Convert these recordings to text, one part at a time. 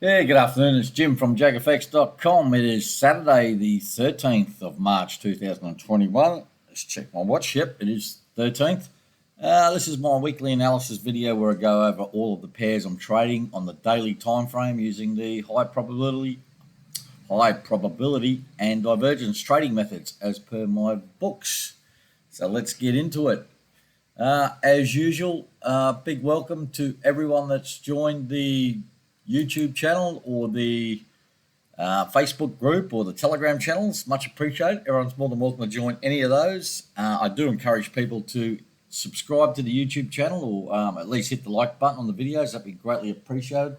Yeah, good afternoon. It's Jim from JAGfx.com. It is Saturday, the 13th of March 2021. Let's check my watch. Yep, it is 13th. This is my weekly analysis video where I go over all of the pairs I'm trading on the daily time frame using the high probability and divergence trading methods as per my books. So let's get into it. As usual, big welcome to everyone that's joined the YouTube channel or the Facebook group or the Telegram channels. Much appreciated. Everyone's more than welcome to join any of those. I do encourage people to subscribe to the YouTube channel or at least hit the like button on the videos. That'd be greatly appreciated.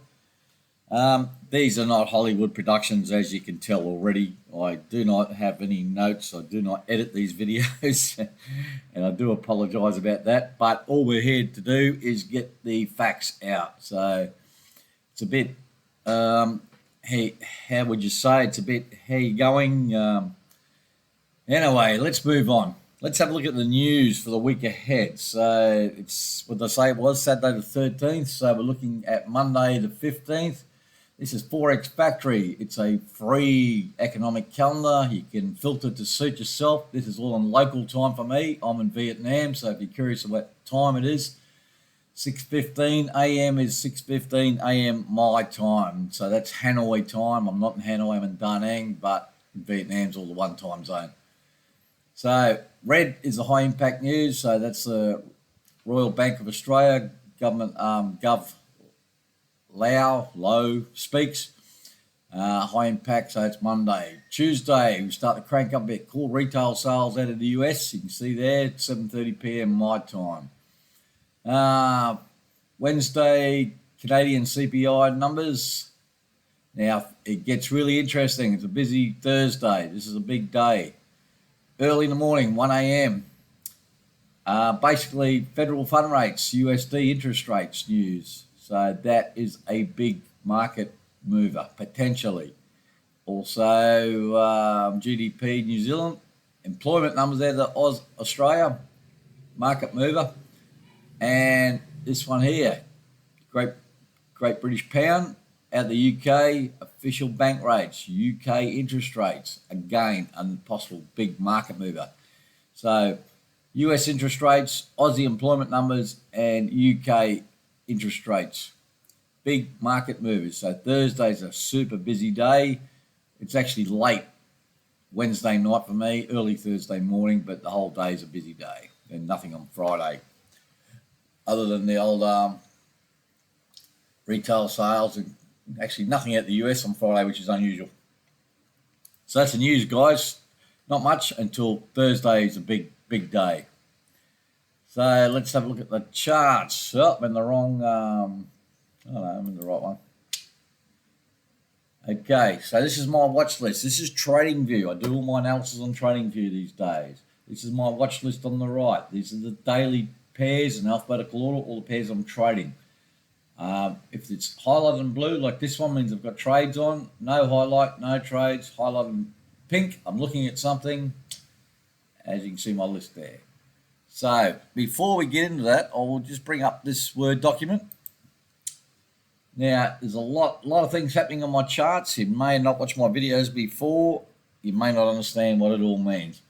These are not Hollywood productions, as you can tell already. I do not have any notes. I do not edit these videos, and I do apologise about that. But all we're here to do is get the facts out. So it's a bit, hey, how would you say? It's a bit, how you going? Anyway, let's move on. Let's have a look at the news for the week ahead. So it's what I say it was Saturday the 13th. So we're looking at Monday the 15th. This is Forex Factory. It's a free economic calendar. You can filter to suit yourself. This is all in local time for me. I'm in Vietnam, so if you're curious what time it is, 6:15 a.m. is 6:15 a.m. my time. So that's Hanoi time. I'm not in Hanoi, I'm in Da Nang, but Vietnam's all the one time zone. So red is the high impact news. So that's the Royal Bank of Australia, government, Gov Low speaks. High impact, so it's Monday. Tuesday, we start to crank up a bit. Core retail sales out of the US. You can see there, 7:30 p.m. my time. Wednesday, Canadian CPI numbers. Now, it gets really interesting. It's a busy Thursday. This is a big day. Early in the morning, 1 a.m. Basically, federal fund rates, USD interest rates news. So that is a big market mover, potentially. Also, GDP New Zealand, employment numbers there, the Australia, market mover. And this one here, Great British Pound, out of the UK, official bank rates, UK interest rates, again, a possible big market mover. So US interest rates, Aussie employment numbers, and UK interest rates, big market movers. So Thursday's a super busy day. It's actually late Wednesday night for me, early Thursday morning, but the whole day is a busy day, and nothing on Friday other than the old retail sales, and actually nothing out the US on Friday, which is unusual. So that's the news, guys. Not much until Thursday is a big day. So let's have a look at the charts. Oh, I'm in the wrong, I'm in the right one. Okay, so this is my watch list. This is TradingView. I do all my analysis on TradingView these days. This is my watch list on the right. These are the daily pairs in alphabetical order, all the pairs I'm trading. If it's highlighted in blue, like this one, means I've got trades on. No highlight, no trades. Highlighted in pink, I'm looking at something. As you can see my list there. So before we get into that, I will just bring up this Word document. Now, there's a lot of things happening on my charts. You may not watch my videos before. You may not understand what it all means.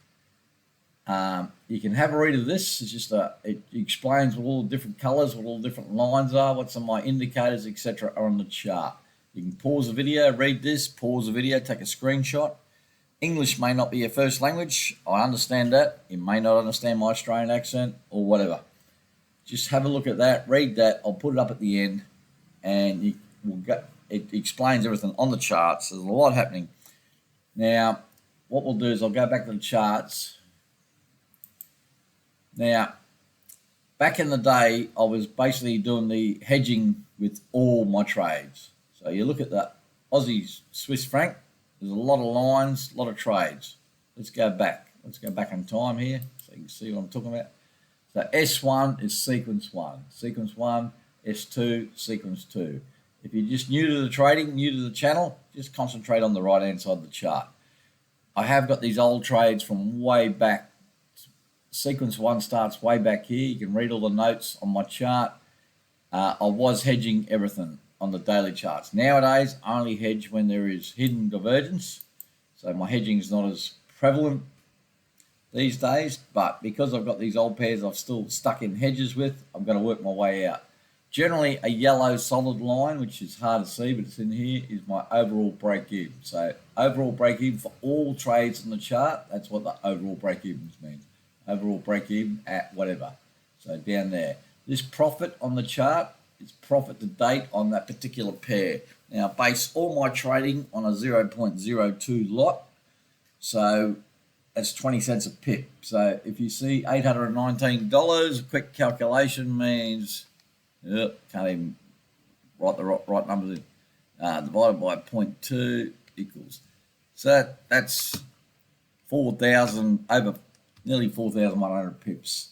You can have a read of this. It's just it explains what all the different colors, what all the different lines are, what some of my indicators, etc. are on the chart. You can pause the video, read this, pause the video, take a screenshot. English may not be your first language. I understand that. You may not understand my Australian accent or whatever. Just have a look at that, read that. I'll put it up at the end, and it explains everything on the charts. There's a lot happening. Now, what we'll do is I'll go back to the charts. Now, back in the day, I was basically doing the hedging with all my trades. So you look at the Aussie Swiss franc, there's a lot of lines, a lot of trades. Let's go back. Let's go back in time here so you can see what I'm talking about. So S1 is sequence 1. Sequence 1, S2, sequence 2. If you're just new to the trading, new to the channel, just concentrate on the right-hand side of the chart. I have got these old trades from way back. Sequence 1 starts way back here. You can read all the notes on my chart. I was hedging everything. on the daily charts. Nowadays, I only hedge when there is hidden divergence. So my hedging is not as prevalent these days, but because I've got these old pairs I've still stuck in hedges with, I'm going to work my way out. Generally, a yellow solid line, which is hard to see, but it's in here, is my overall break-even. So overall break-even for all trades on the chart, that's what the overall break-evens mean. Overall break-even at whatever. So down there. This profit on the chart is profit to date on that particular pair. Now, I base all my trading on a 0.02 lot. So that's 20 cents a pip. So if you see $819, a quick calculation means, can't even write the right numbers in. Divided by 0.2 equals. So that's 4,000, over nearly 4,100 pips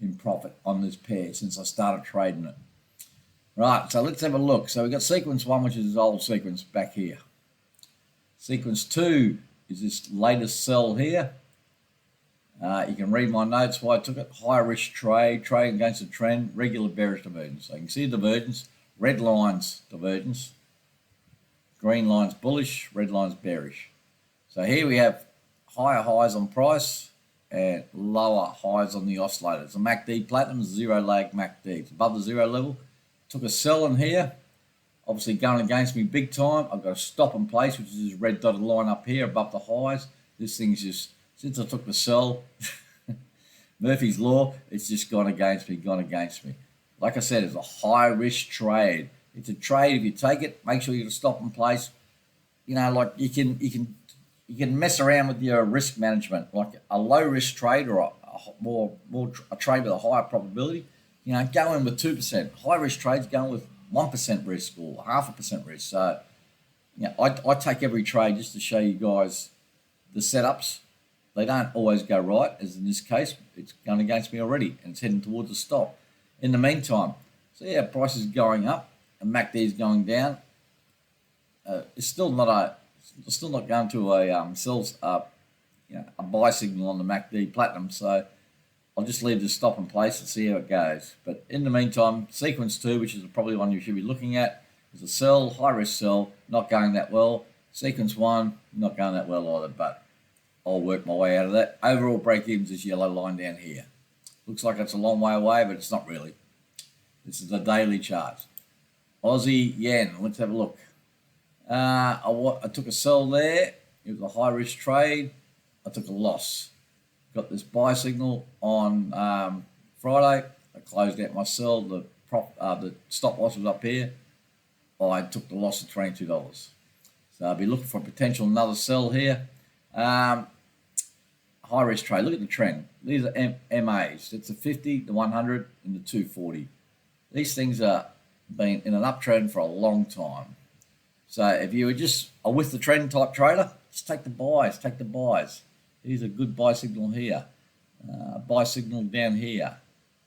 in profit on this pair since I started trading it. Right, so let's have a look. So we've got sequence 1, which is this old sequence back here. Sequence 2 is this latest sell here. You can read my notes why I took it. High risk trade, trading against the trend, regular bearish divergence. So you can see divergence, red lines divergence, green lines bullish, red lines bearish. So here we have higher highs on price and lower highs on the oscillator. It's a MACD platinum, zero lag MACD. It's above the zero level. Took a sell in here, obviously going against me big time. I've got a stop in place, which is this red dotted line up here above the highs. This thing's just, since I took the sell, Murphy's Law, it's just gone against me. Like I said, it's a high risk trade. It's a trade, if you take it, make sure you get a stop in place. You know, like you can mess around with your risk management, like a low risk trade or a trade with a higher probability. You know, go in with 2%. High risk trades going with 1% risk or 0.5% risk. So, you know, I take every trade just to show you guys the setups. They don't always go right, as in this case, it's going against me already and it's heading towards a stop. In the meantime, so yeah, price is going up and MACD is going down. It's still not going to a buy signal on the MACD platinum. So I'll just leave this stop in place and see how it goes. But in the meantime, sequence 2, which is probably one you should be looking at, is a sell, high risk sell, not going that well. Sequence 1, not going that well either, but I'll work my way out of that. Overall break-evens is yellow line down here. Looks like it's a long way away, but it's not really. This is the daily chart. Aussie Yen, let's have a look. I took a sell there. It was a high risk trade. I took a loss. Got this buy signal on Friday. I closed out my sell. The stop loss was up here. I took the loss of $22. So I'll be looking for potential another sell here. High risk trade. Look at the trend. These are MAs. It's the 50, the 100, and the 240. These things are been in an uptrend for a long time. So if you were just a with the trend type trader, just take the buys. Take the buys. Here's a good buy signal here. Buy signal down here.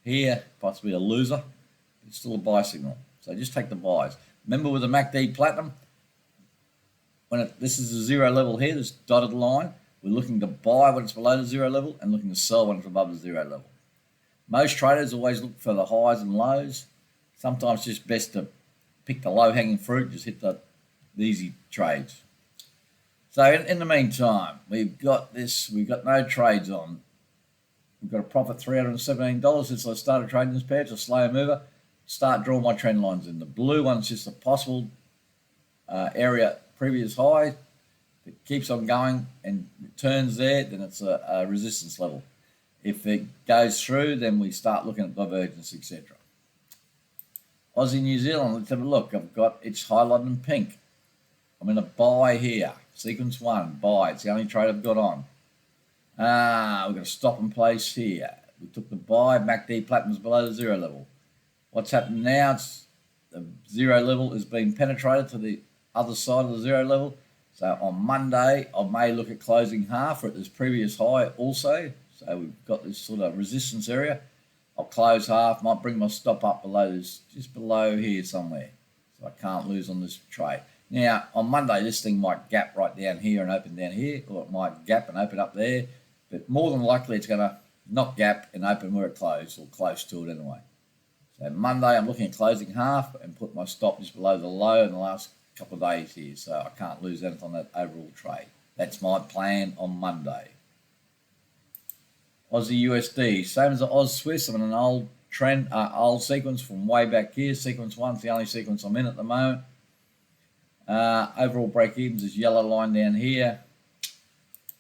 Here, possibly a loser. It's still a buy signal. So just take the buys. Remember with the MACD platinum, this is the zero level here, this dotted line, we're looking to buy when it's below the zero level and looking to sell when it's above the zero level. Most traders always look for the highs and lows. Sometimes it's just best to pick the low-hanging fruit, just hit the easy trades. So in the meantime, we've got no trades on. We've got a profit $317 since I started trading this pair. It's a slow mover. Start drawing my trend lines in. The blue one's just a possible area previous high. If it keeps on going and returns there, then it's a resistance level. If it goes through, then we start looking at divergence, etc. Aussie New Zealand, let's have a look. It's highlighted in pink. I'm in a buy here. Sequence 1, buy. It's the only trade I've got on. We've got a stop in place here. We took the buy. MACD platinum's below the zero level. What's happened now? It's the zero level has been penetrated to the other side of the zero level. So on Monday, I may look at closing half or at this previous high also. So we've got this sort of resistance area. I'll close half, might bring my stop up below this, just below here somewhere. So I can't lose on this trade. Now, on Monday, this thing might gap right down here and open down here, or it might gap and open up there. But more than likely, it's going to not gap and open where it closed, or close to it anyway. So Monday, I'm looking at closing half and put my stop just below the low in the last couple of days here, so I can't lose anything on that overall trade. That's my plan on Monday. Aussie USD, same as the Oz Swiss. I'm in an old trend, old sequence from way back here. Sequence 1's the only sequence I'm in at the moment. Overall break-evens is yellow line down here.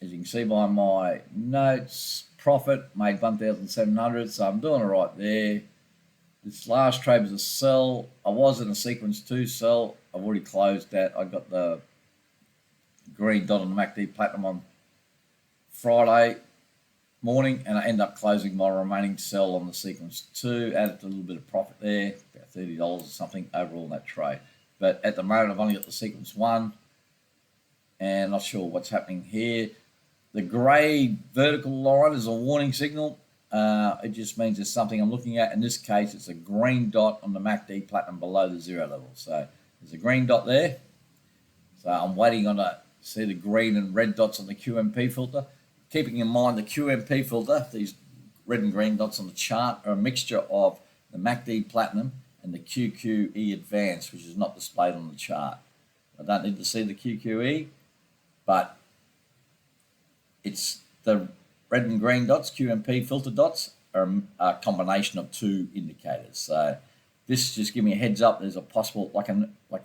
As you can see by my notes, profit made 1,700, so I'm doing all right there. This last trade was a sell. I was in a sequence 2 sell. I've already closed that. I got the green dot on the MACD Platinum on Friday morning, and I end up closing my remaining sell on the sequence 2. Added a little bit of profit there, about $30 or something overall in that trade. But at the moment, I've only got the sequence 1, and not sure what's happening here. The grey vertical line is a warning signal. It just means there's something I'm looking at. In this case, it's a green dot on the MACD Platinum below the 0 level. So there's a green dot there. So I'm waiting on to see the green and red dots on the QMP filter. Keeping in mind the QMP filter, these red and green dots on the chart are a mixture of the MACD Platinum and the QQE Advanced, which is not displayed on the chart. I don't need to see the QQE, but it's the red and green dots, QMP filter dots, are a combination of 2 indicators. So this just give me a heads up. There's a possible, like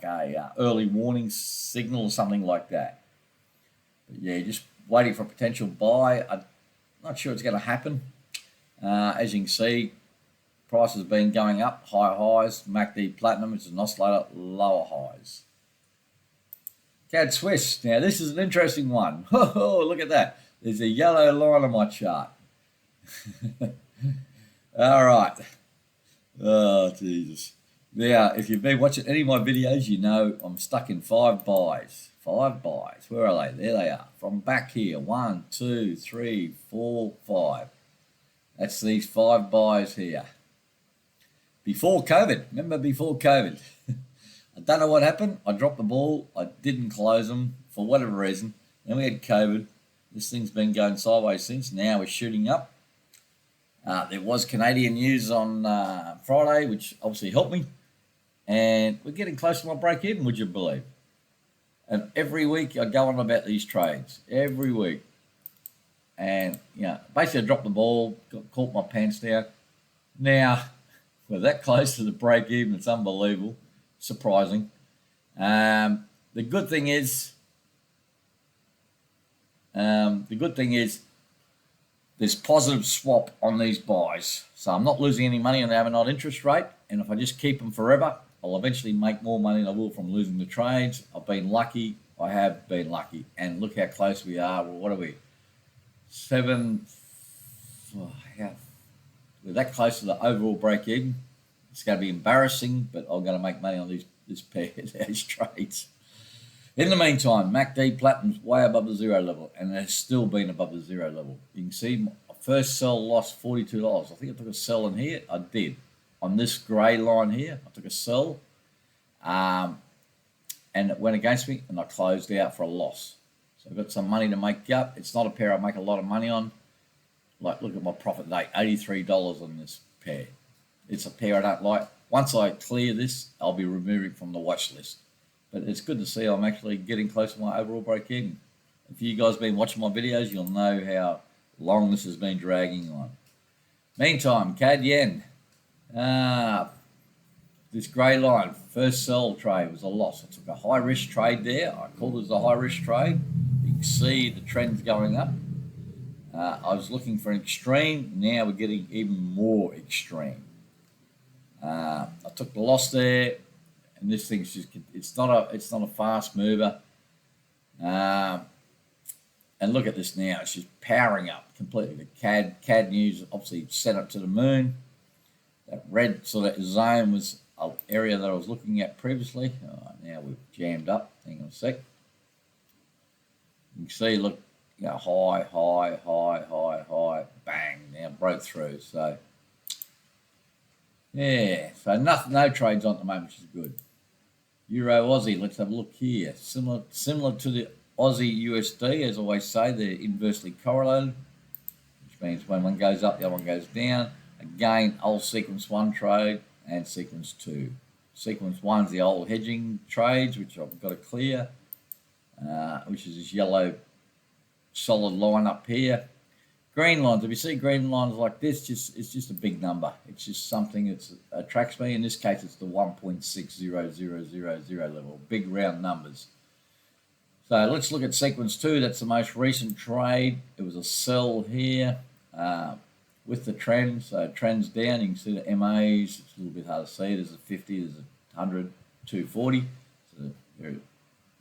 a early warning signal or something like that. But yeah, just waiting for a potential buy. I'm not sure it's going to happen. As you can see, price has been going up, higher highs. MACD Platinum, which is an oscillator, lower highs. CAD Swiss. Now this is an interesting one. Oh, look at that. There's a yellow line on my chart. All right. Oh, Jesus. Now, if you've been watching any of my videos, you know I'm stuck in 5 buys. 5 buys. Where are they? There they are. From back here. 1, 2, 3, 4, 5. That's these 5 buys here. Before COVID. Remember before COVID. I don't know what happened. I dropped the ball. I didn't close them for whatever reason. Then we had COVID. This thing's been going sideways since. Now we're shooting up. There was Canadian news on Friday, which obviously helped me. And we're getting close to my break even, would you believe? And every week I go on about these trades. Every week. And, you know, basically I dropped the ball, caught my pants down. Now, we're that close to the break even. It's unbelievable. Surprising. The good thing is, there's positive swap on these buys. So I'm not losing any money on the overnight interest rate. And if I just keep them forever, I'll eventually make more money than I will from losing the trades. I've been lucky. I have been lucky. And look how close we are. Well, what are we? 7. Oh, yeah. We're that close to the overall break even. It's going to be embarrassing, but I'm going to make money on this pair of these trades. In the meantime, MACD Platinum's way above the 0 level, and it has still been above the 0 level. You can see my first sell lost $42. I think I took a sell in here. I did. On this grey line here, I took a sell, and it went against me, and I closed out for a loss. So I've got some money to make up. It's not a pair I make a lot of money on. Like, look at my profit today, $83 on this pair. It's a pair I don't like. Once I clear this, I'll be removing from the watch list. But it's good to see I'm actually getting close to my overall break even. If you guys have been watching my videos, you'll know how long this has been dragging on. Meantime, CAD Yen. This grey line, first sell trade was a loss. I took a high risk trade there. I called it a high risk trade. You can see the trend's going up. I was looking for an extreme. Now we're getting even more extreme. I took the loss there. And this thing's just—it's not a fast mover. And look at this now; it's just powering up completely. The CAD news obviously sent it to the moon. That red sort of zone was an area that I was looking at previously. Now we've jammed up. Hang on a sec. You can see, look, you know, high, bang! Now broke through. So yeah, so no trades on at the moment, which is good. Euro Aussie, let's have a look here. Similar to the Aussie USD, as I always say, they're inversely correlated, which means when one goes up, the other one goes down. Again, old sequence 1 trade. and sequence 2. Sequence 1 is the old hedging trades, which I've got to clear, which is this yellow solid line up here. Green lines, if you see green lines like this, it's just a big number. It's just something that attracts me. In this case, it's the 1.60000 level, big round numbers. So let's look at sequence 2. That's the most recent trade. It was a sell here with the trend. So trend's down. You can see the MAs. It's a little bit hard to see. There's a 50, there's a 100, 240. So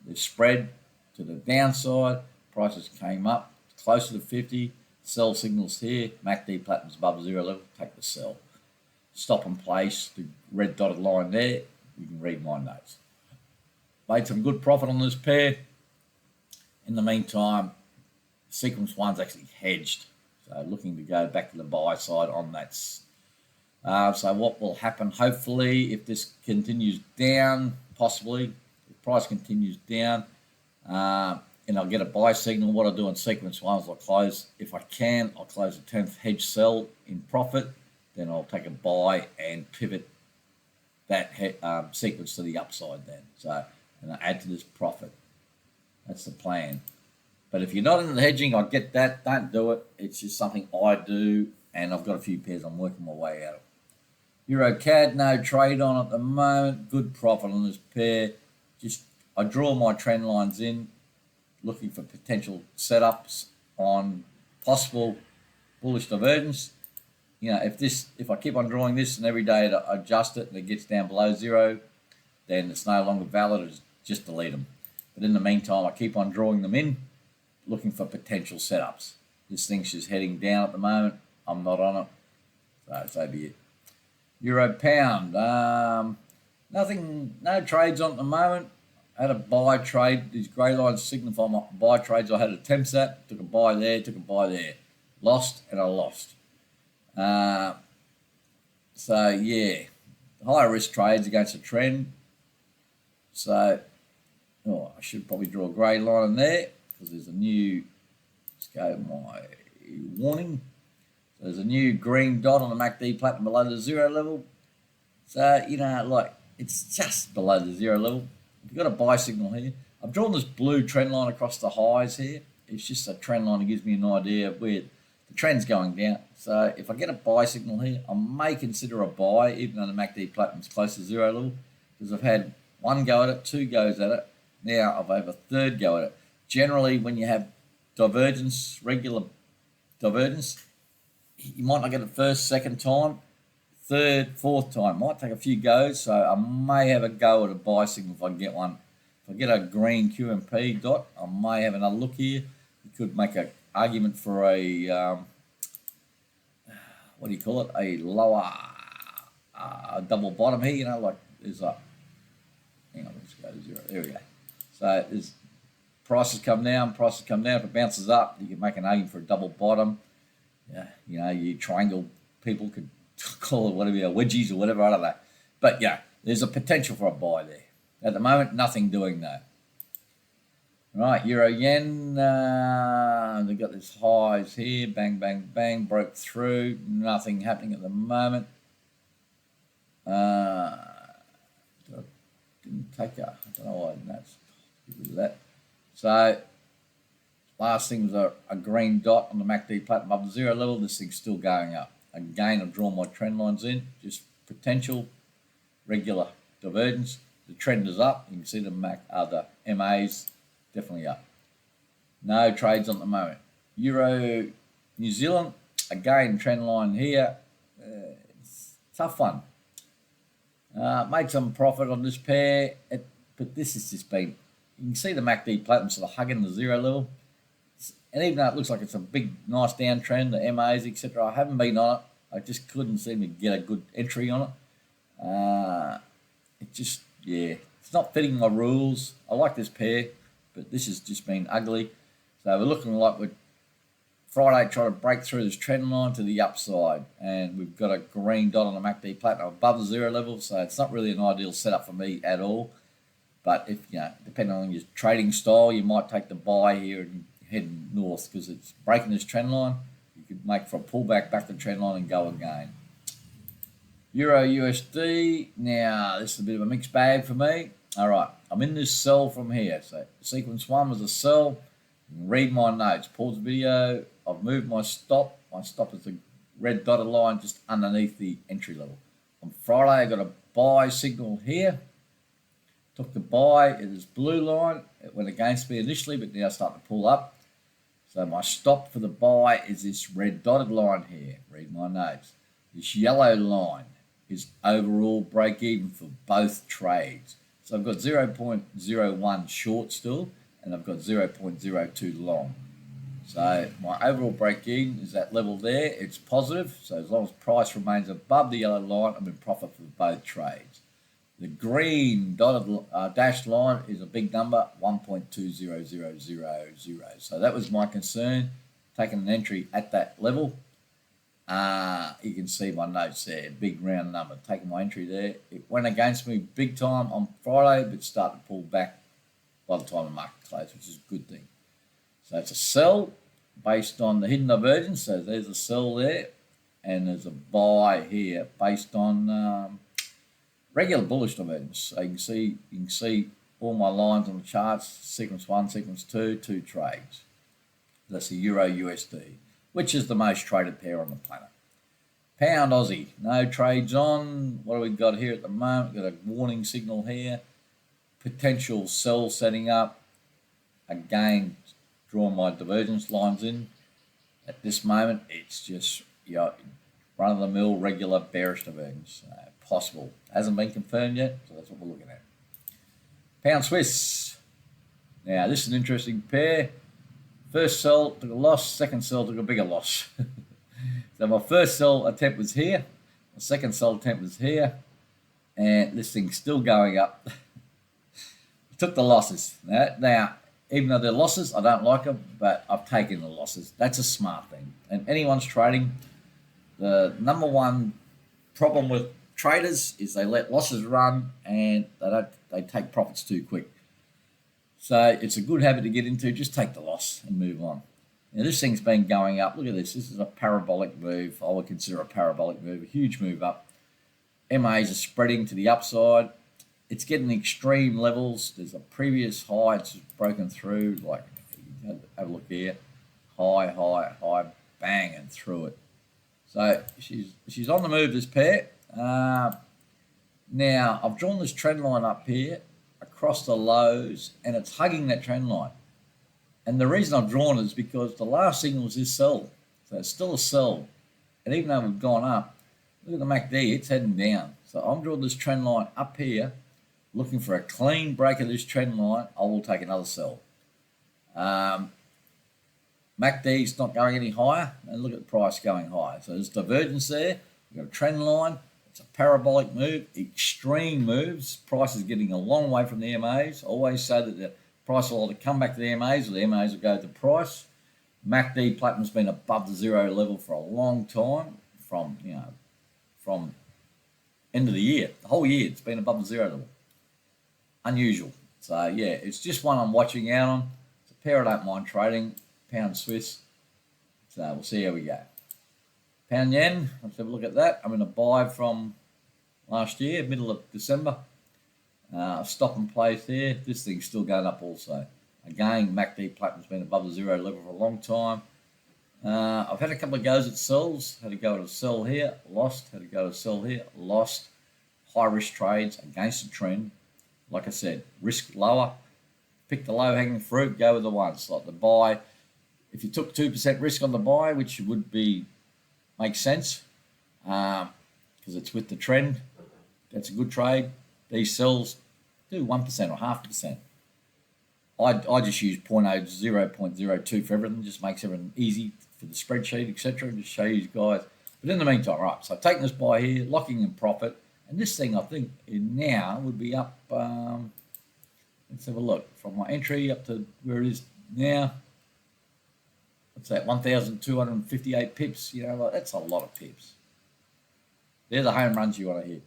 they've spread to the downside. Prices came up closer to 50. Sell signals here. MACD platinum's above 0 level. Take the sell. Stop and place. The red dotted line there. You can read my notes. Made some good profit on this pair. In the meantime, sequence 1's actually hedged. So looking to go back to the buy side on that. So what will happen, hopefully, if this continues down, possibly, if the price continues down, and I'll get a buy signal, what I'll do in sequence 1 is I'll close, if I can, I'll close the 10th hedge sell in profit. Then I'll take a buy and pivot that sequence to the upside then. So, and I'll add to this profit. That's the plan. But if you're not in the hedging, I get that. Don't do it. It's just something I do, and I've got a few pairs I'm working my way out of. Euro CAD, no trade on at the moment. Good profit on this pair. Just I draw my trend lines in, looking for potential setups on possible bullish divergence. You know, if I keep on drawing this and every day I adjust it and it gets down below 0, then it's no longer valid. It's just delete them. But in the meantime, I keep on drawing them in, looking for potential setups. This thing's just heading down at the moment. I'm not on it. So be it. Euro pound. Nothing, no trades on at the moment. I had a buy trade. These grey lines signify my buy trades. I had attempts at. Took a buy there, took a buy there. Lost, and I lost. So, yeah. Higher risk trades against a trend. So, I should probably draw a grey line in there because there's a new, let's go my warning. So there's a new green dot on the MACD platinum below the 0 level. So, you know, like it's just below the 0 level. You've got a buy signal here. I've drawn this blue trend line across the highs here. It's just a trend line that gives me an idea of where the trend's going down. So if I get a buy signal here, I may consider a buy even though the MACD platinum's close to 0 level because I've had one go at it, two goes at it. Now I've over a third go at it. Generally, when you have divergence, regular divergence, you might not get it first, second time, third, fourth time. Might take a few goes, so I may have a go at a buy signal if I get one. If I get a green QMP dot, I may have another look here. You could make an argument for a, what do you call it, a lower double bottom here, you know, like there's a, hang on, let's go to 0, there we go. So there's prices come down, If it bounces up, you can make an argument for a double bottom. Yeah, you know, you triangle people could call it whatever, wedgies or whatever, I don't know. But yeah, there's a potential for a buy there. At the moment, nothing doing that. Right, Euro Yen, they've got this highs here, bang, bang, bang, broke through, nothing happening at the moment. Didn't take a, I don't know why, that's get rid of that. So, last thing was a green dot on the MACD platinum above the 0 level. This thing's still going up. Again, I've drawn my trend lines in, just potential regular divergence. The trend is up. You can see the MAs definitely up. No trades on at the moment. Euro New Zealand, again, trend line here. It's a tough one. Made some profit on this pair, but this has just been, you can see the MACD platinum sort of hugging the 0 level. And even though it looks like it's a big, nice downtrend, the MAs, etc., I haven't been on it. I just couldn't seem to get a good entry on it. It just, yeah, it's not fitting my rules. I like this pair, but this has just been ugly. So we're looking like we're Friday trying to break through this trend line to the upside. And we've got a green dot on the MACD platinum above the 0 level, so it's not really an ideal setup for me at all. But if, you know, depending on your trading style, you might take the buy here and head north because it's breaking this trend line. You could make for a pullback back to the trend line and go again. Euro USD. Now, this is a bit of a mixed bag for me. All right, I'm in this sell from here. So sequence 1 was a sell. Read my notes. Pause the video. I've moved my stop. My stop is the red dotted line just underneath the entry level. On Friday, I got a buy signal here. Took the buy. It is blue line. It went against me initially, but now it's starting to pull up. So my stop for the buy is this red dotted line here. Read my notes. This yellow line is overall break even for both trades. So I've got 0.01 short still, and I've got 0.02 long. So my overall break even is that level there. It's positive. So as long as price remains above the yellow line, I'm in profit for both trades. The green dotted dashed line is a big number, 1.20000. So that was my concern, taking an entry at that level. You can see my notes there, big round number, taking my entry there. It went against me big time on Friday, but started to pull back by the time the market closed, which is a good thing. So it's a sell based on the hidden divergence. So there's a sell there, and there's a buy here based on regular bullish divergence. So you can see all my lines on the charts, sequence 1, sequence 2, 2 trades. That's the Euro USD, which is the most traded pair on the planet. Pound Aussie, no trades on. What do we got here at the moment? We've got a warning signal here. Potential sell setting up. Again, drawing my divergence lines in. At this moment, it's just run-of-the-mill regular bearish divergence. Possible. Hasn't been confirmed yet, so that's what we're looking at. Pound Swiss. Now, this is an interesting pair. First sell took a loss, second sell took a bigger loss. So my first sell attempt was here, my second sell attempt was here, and this thing's still going up. Took the losses. Now, even though they're losses, I don't like them, but I've taken the losses. That's a smart thing. And anyone's trading, the number one problem with traders is they let losses run and they take profits too quick. So it's a good habit to get into. Just take the loss and move on. Now this thing's been going up. Look at this. This is a parabolic move. I would consider a parabolic move, a huge move up. MAs are spreading to the upside. It's getting extreme levels. There's a previous high. It's broken through. Like, have a look here. High, high, high, bang, and through it. So she's on the move, this pair. Now, I've drawn this trend line up here across the lows, and it's hugging that trend line. And the reason I've drawn it is because the last signal was this sell. So it's still a sell. And even though we've gone up, look at the MACD, it's heading down. So I'm drawing this trend line up here, looking for a clean break of this trend line. I will take another sell. MACD's not going any higher, and look at the price going higher. So there's divergence there. We've got a trend line. It's a parabolic move, extreme moves. Price is getting a long way from the MAs. I always say that the price will either come back to the MAs or the MAs will go to price. MACD platinum's been above the zero level for a long time, from end of the year. The whole year it's been above the zero level. Unusual. So yeah, it's just one I'm watching out on. It's a pair I don't mind trading. Pound Swiss. So we'll see how we go. Pound Yen, let's have a look at that. I'm in a buy from last year, middle of December. Stop and place there. This thing's still going up also. Again, MACD platinum's been above the zero level for a long time. I've had a couple of goes at sells. Had to go to sell here, lost. Had to go to sell here, lost. High risk trades against the trend. Like I said, risk lower. Pick the low hanging fruit, go with the ones. Like the buy. If you took 2% risk on the buy, which would be makes sense, because it's with the trend, that's a good trade. These sells do 1% or 0.5%. I just use 0.02 for everything. Just makes everything easy for the spreadsheet, etc. And just show you guys. But in the meantime, right, so taking this buy here, locking in profit, and this thing I think now would be up. Let's have a look from my entry up to where it is now. What's that? 1,258 pips. You know, like, that's a lot of pips. They're the home runs you want to hit.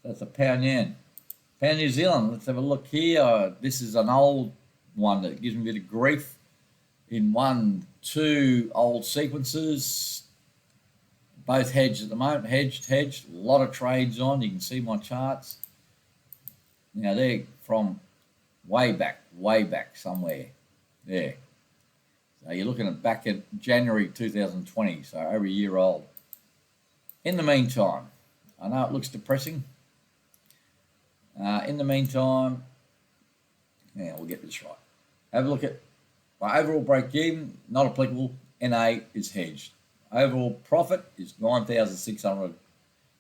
That's a pound yen. Pound New Zealand. Let's have a look here. This is an old one that gives me a bit of grief in 1, 2 old sequences. both hedged at the moment, hedged, a lot of trades on. You can see my charts. Now they're from way back somewhere there. So you're looking at back at January 2020, so over a year old. In the meantime, I know it looks depressing. In the meantime, yeah, we'll get this right. Have a look at my overall break even, not applicable. NA is hedged. Overall profit is 9,600.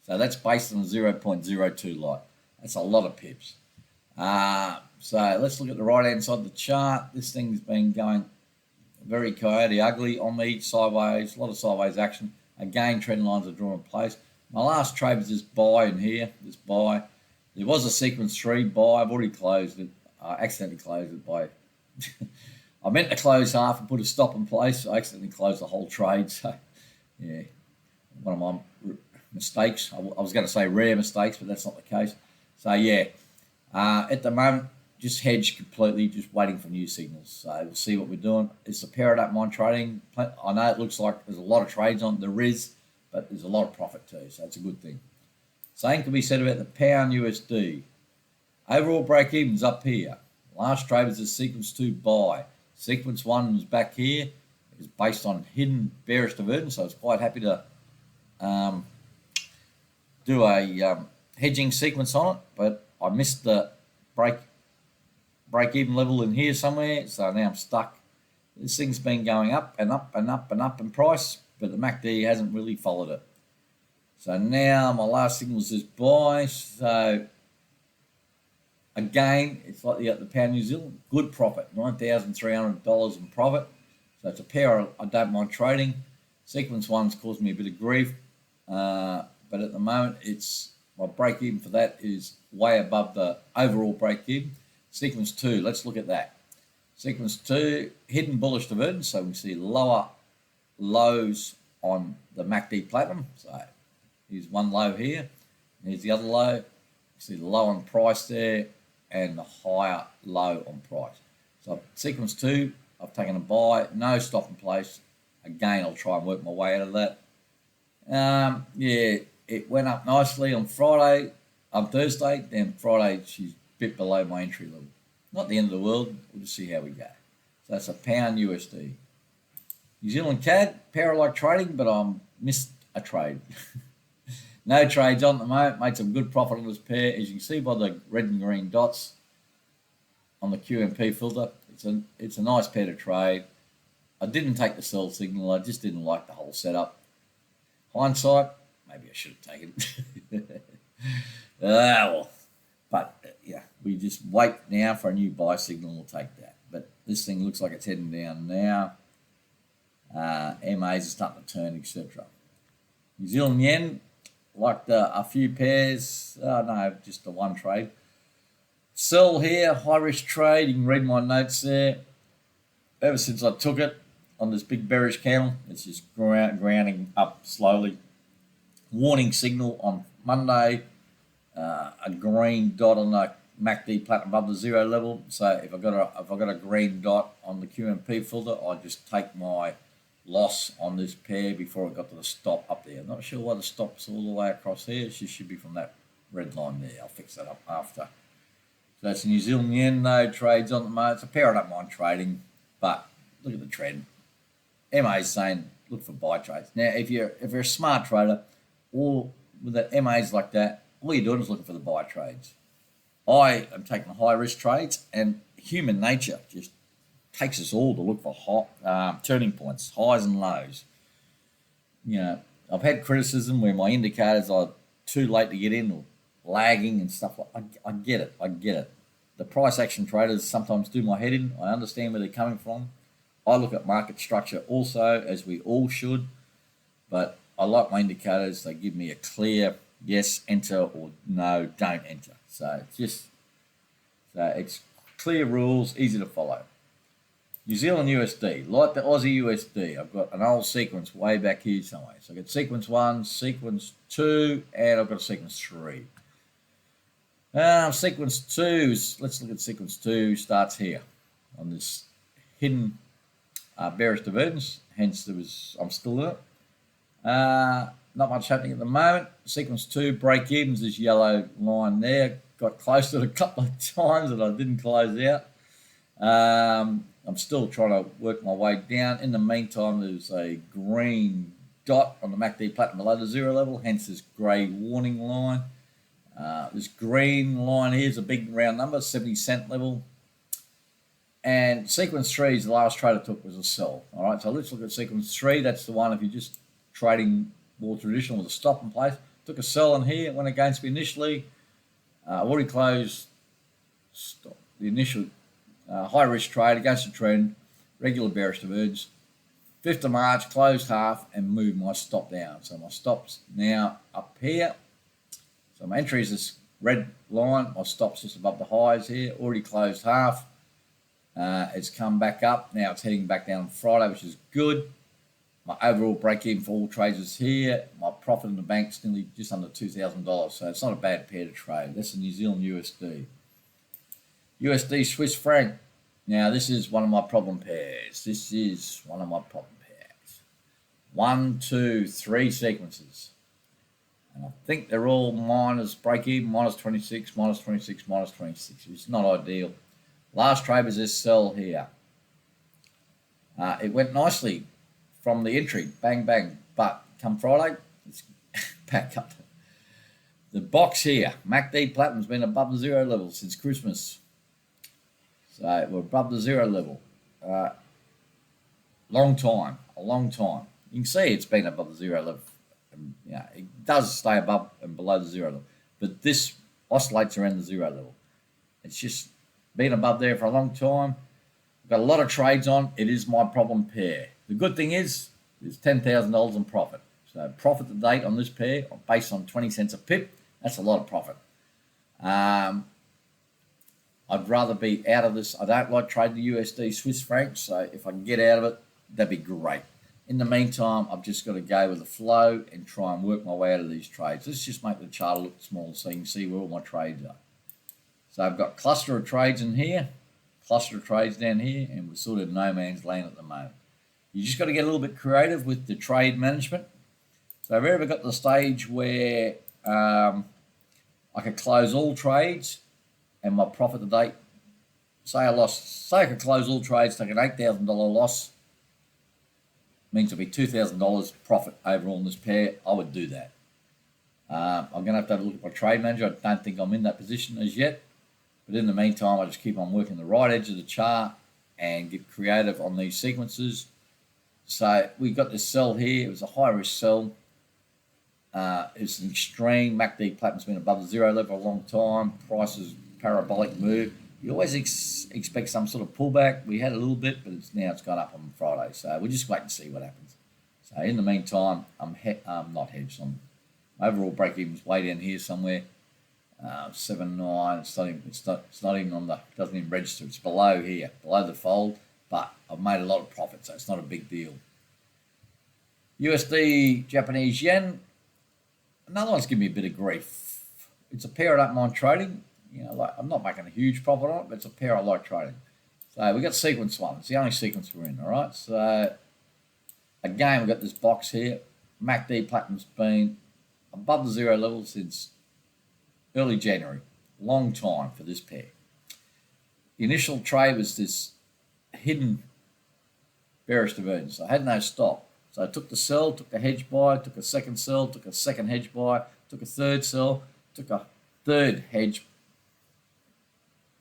So that's based on a 0.02 lot. That's a lot of pips. So let's look at the right hand side of the chart. This thing's been going very coyote ugly on me, sideways, a lot of sideways action. Again, trend lines are drawn in place. My last trade was this buy in here, this buy. There was a sequence 3 buy. I've already closed it. I accidentally closed it by I meant to close half and put a stop in place. I accidentally closed the whole trade. So yeah, one of my mistakes. I was going to say rare mistakes, but that's not the case. So yeah, at the moment, just hedge completely, just waiting for new signals. So we'll see what we're doing. It's a Paperback mine trading. I know it looks like there's a lot of trades on. There is, but there's a lot of profit too. So it's a good thing. Same can be said about the pound USD. Overall break even's up here. Last trade was a sequence 2 buy. Sequence 1 was back here. It's based on hidden bearish divergence. So I was quite happy to do a hedging sequence on it, but I missed the break even level in here somewhere, so now I'm stuck. This thing's been going up and up and up and up in price, but the MACD hasn't really followed it. So now my last signal is this buy. So again, it's like the pound New Zealand, good profit, $9,300 in profit. So it's a pair I don't mind trading. Sequence 1's caused me a bit of grief, but at the moment it's my break even for that is way above the overall break even. Sequence 2, let's look at that. Sequence 2, hidden bullish divergence, so we see lower lows on the MACD platinum. So here's one low here, and here's the other low. You see the low on price there and the higher low on price. So sequence 2, I've taken a buy, no stop in place. Again, I'll try and work my way out of that. Yeah, it went up nicely on Thursday, then Friday she's a bit below my entry level. Not the end of the world, we'll just see how we go. So that's a pound USD. New Zealand CAD, pair-like trading, but I missed a trade. No trades on at the moment, made some good profit on this pair. As you can see by the red and green dots on the QMP filter, it's a nice pair to trade. I didn't take the sell signal, I just didn't like the whole setup. Hindsight, maybe I should have taken it. Well, but yeah, we just wait now for a new buy signal, we'll take that. But this thing looks like it's heading down now. MAs are starting to turn, etc. New Zealand Yen, like a few pairs, no, just the one trade. Sell here, high risk trade, you can read my notes there. Ever since I took it on this big bearish candle, it's just grounding up slowly. Warning signal on Monday, a green dot on the MACD platinum above the 0 level. So if I got a green dot on the QMP filter, I just take my loss on this pair before it got to the stop up there. I'm not sure why the stop's all the way across here. It should be from that red line there. I'll fix that up after. So that's New Zealand Yen, no trades on the moment. It's a pair I don't mind trading, but look at the trend. MA is saying look for buy trades. Now, if you're a smart trader, or with the MAs like that, all you're doing is looking for the buy trades. I am taking high risk trades, and human nature just takes us all to look for hot turning points, highs and lows. You know, I've had criticism where my indicators are too late to get in or lagging and stuff. I get it. The price action traders sometimes do my head in. I understand where they're coming from. I look at market structure also, as we all should, but I like my indicators. They give me a clear yes, enter, or no, don't enter. So it's clear rules, easy to follow. New Zealand USD, like the Aussie USD, I've got an old sequence way back here somewhere. So I've got sequence 1, sequence 2, and I've got sequence 3. Sequence 2, let's look at sequence 2, starts here on this hidden bearish divergence, hence I'm still in it. not much happening at the moment. Sequence 2, break evens, this yellow line there. Got close to it a couple of times and I didn't close out. I'm still trying to work my way down. In the meantime, there's a green dot on the MACD platinum below the zero level, hence this grey warning line. This green line here is a big round number, 70 cent level. And sequence 3 is the last trade I took was a sell. All right, so let's look at sequence 3. That's the one if you're just trading more traditional with a stop in place. Took a sell in here, went against me initially. I've already closed the initial high risk trade against the trend, regular bearish divergence. 5th of March, closed half and moved my stop down. So my stop's now up here. So my entry is this red line. My stop's just above the highs here. Already closed half. It's come back up. Now it's heading back down on Friday, which is good. My overall break-even for all trades is here. My profit in the bank's nearly just under $2,000. So it's not a bad pair to trade. That's the New Zealand USD. USD Swiss franc. Now this is one of my problem pairs. This is one of my problem pairs. 1, 2, 3 sequences. And I think they're all minus break-even, minus 26, minus 26, minus 26. It's not ideal. Last trade was this sell here. It went nicely from the entry, bang, bang. But come Friday, it's back up. The box here, MACD Platinum's been above the zero level since Christmas. So we're above the zero level. Long time, a long time. You can see it's been above the zero level. And, it does stay above and below the zero level. But this oscillates around the zero level. It's just been above there for a long time. I've got a lot of trades on. It is my problem pair. The good thing is there's $10,000 in profit. So profit to date on this pair based on 20 cents a pip. That's a lot of profit. I'd rather be out of this. I don't like trading the USD Swiss francs. So if I can get out of it, that'd be great. In the meantime, I've just got to go with the flow and try and work my way out of these trades. Let's just make the chart look small so you can see where all my trades are. So I've got cluster of trades in here, cluster of trades down here, and we're sort of no man's land at the moment. You just got to get a little bit creative with the trade management. So I've ever got to the stage where I could close all trades and my profit to date, say I could close all trades, take an $8,000 loss, means it'll be $2,000 profit overall in this pair. I would do that. I'm going to have a look at my trade manager. I don't think I'm in that position as yet. But in the meantime, I just keep on working the right edge of the chart and get creative on these sequences. So we got this sell here. It was a high risk sell. It's an extreme. MACD Platinum's been above the zero level a long time. Prices parabolic move. You always expect some sort of pullback. We had a little bit, but it's gone up on Friday. So we'll just wait and see what happens. So in the meantime, I'm not hedged. My overall break-even's way down here somewhere. 7.9. It's not even on the. Doesn't even register. It's below here, below the fold. But I've made a lot of profit, so it's not a big deal. USD Japanese Yen. Another one's giving me a bit of grief. It's a pair I don't mind trading. I'm not making a huge profit on it, but it's a pair I like trading. So we got sequence 1. It's the only sequence we're in, all right? So again, we've got this box here. MACD Platinum's been above the zero level since early January. Long time for this pair. The initial trade was this hidden bearish divergence. I had no stop. So I took the sell, took a hedge buy, took a second sell, took a second hedge buy, took a third sell, took a third hedge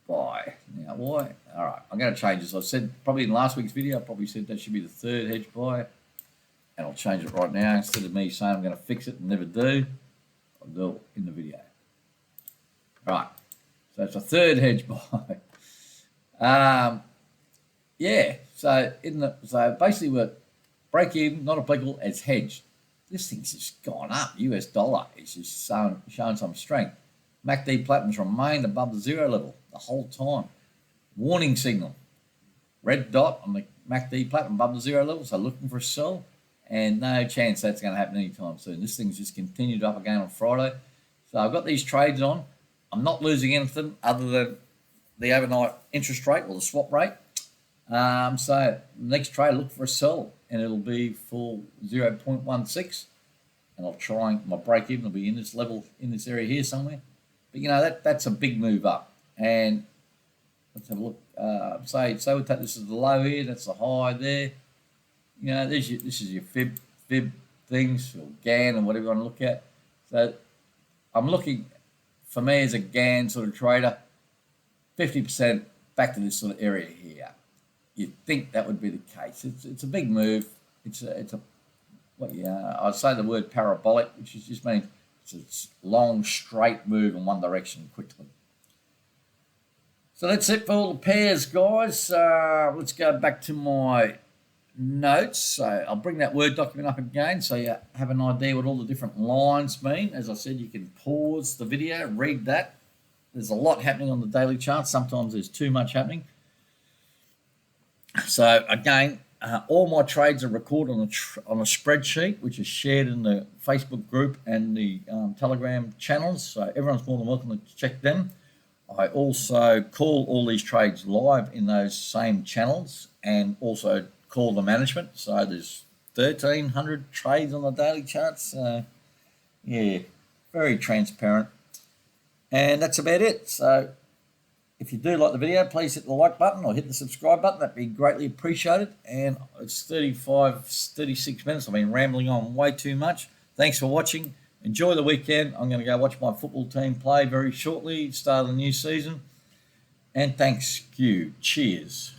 buy. Now why? All right, I'm going to change this. I said probably in last week's video, I probably said that should be the third hedge buy. And I'll change it right now. Instead of me saying I'm going to fix it and never do, I'll do it in the video. Right, so it's a third hedge buy. So basically we're break even, not applicable, it's hedged. This thing's just gone up. US dollar is just showing some strength. MACD Platinum's remained above the zero level the whole time. Warning signal. Red dot on the MACD Platinum above the zero level, so looking for a sell. And no chance that's going to happen anytime soon. This thing's just continued up again on Friday. So I've got these trades on. I'm not losing anything other than the overnight interest rate or the swap rate. So next trade, look for a sell, and it'll be for 0.16. and I'll try my break even will be in this level, in this area here somewhere. But you know, that's a big move up. And let's have a look. Say we take this as the low here, that's the high there. You know, this is your fib things, or GAN, or whatever you want to look at. So I'm looking, for me as a GAN sort of trader, 50% back to this sort of area here. You'd think that would be the case. It's a big move. It's a what? Yeah, I'd say the word parabolic, which just means it's a long straight move in one direction quickly. So that's it for all the pairs, guys. Let's go back to my notes. So I'll bring that Word document up again so you have an idea what all the different lines mean. As I said, you can pause the video, read that. There's a lot happening on the daily chart. Sometimes there's too much happening. So again, all my trades are recorded on a spreadsheet, which is shared in the Facebook group and the Telegram channels. So everyone's more than welcome to check them. I also call all these trades live in those same channels, and also call the management. So there's 1,300 trades on the daily charts. Yeah, very transparent. And that's about it. So if you do like the video, please hit the like button or hit the subscribe button. That'd be greatly appreciated. And it's 36 minutes. I've been rambling on way too much. Thanks for watching. Enjoy the weekend. I'm going to go watch my football team play very shortly, start of the new season. And thanks, Q. Cheers.